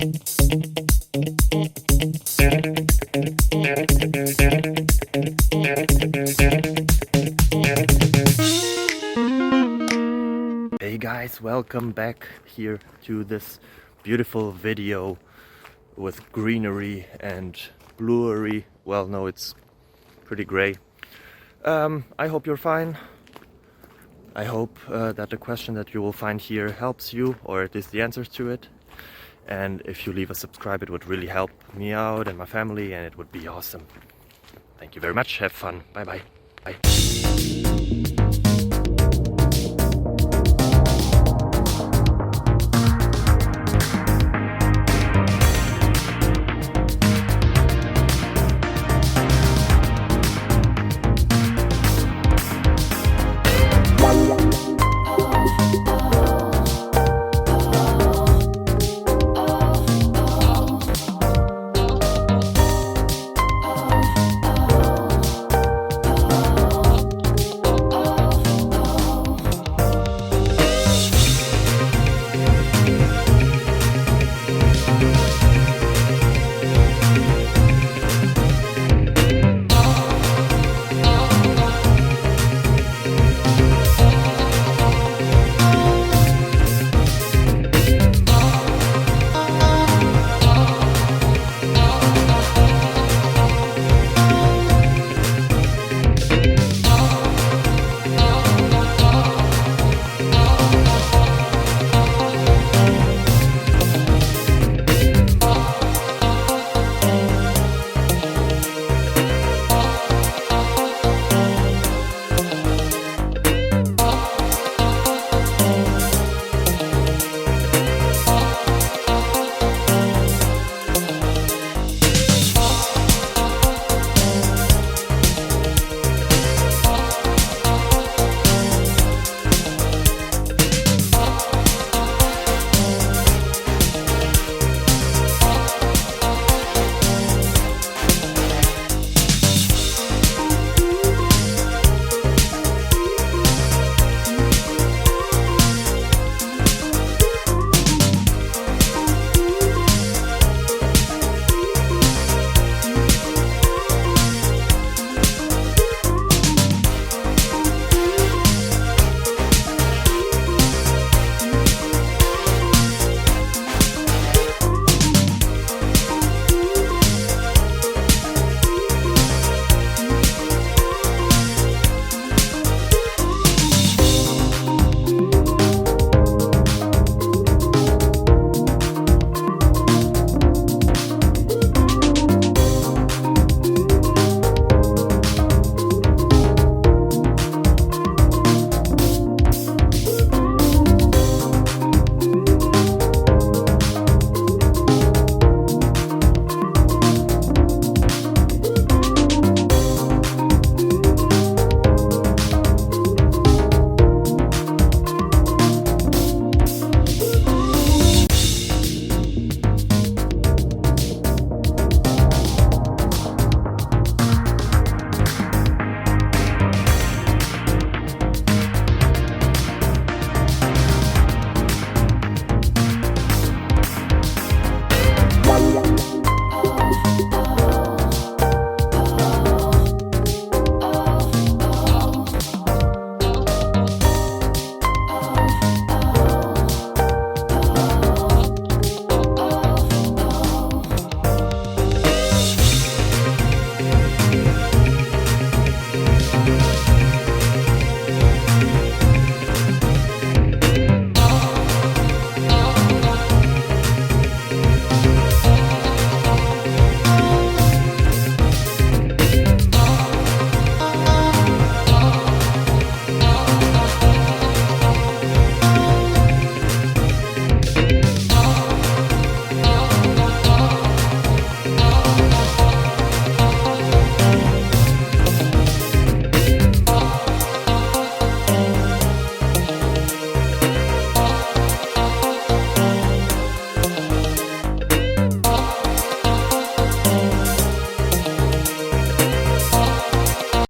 Hey guys, welcome back here to this beautiful video with greenery and bluery. Well, no, it's pretty gray. I hope you're fine. I hope that the question that you will find here helps you, or at least the answers to it. And if you leave a subscribe, it would really help me out and my family, and it would be awesome. Thank you very much. Have fun. Bye bye. Bye.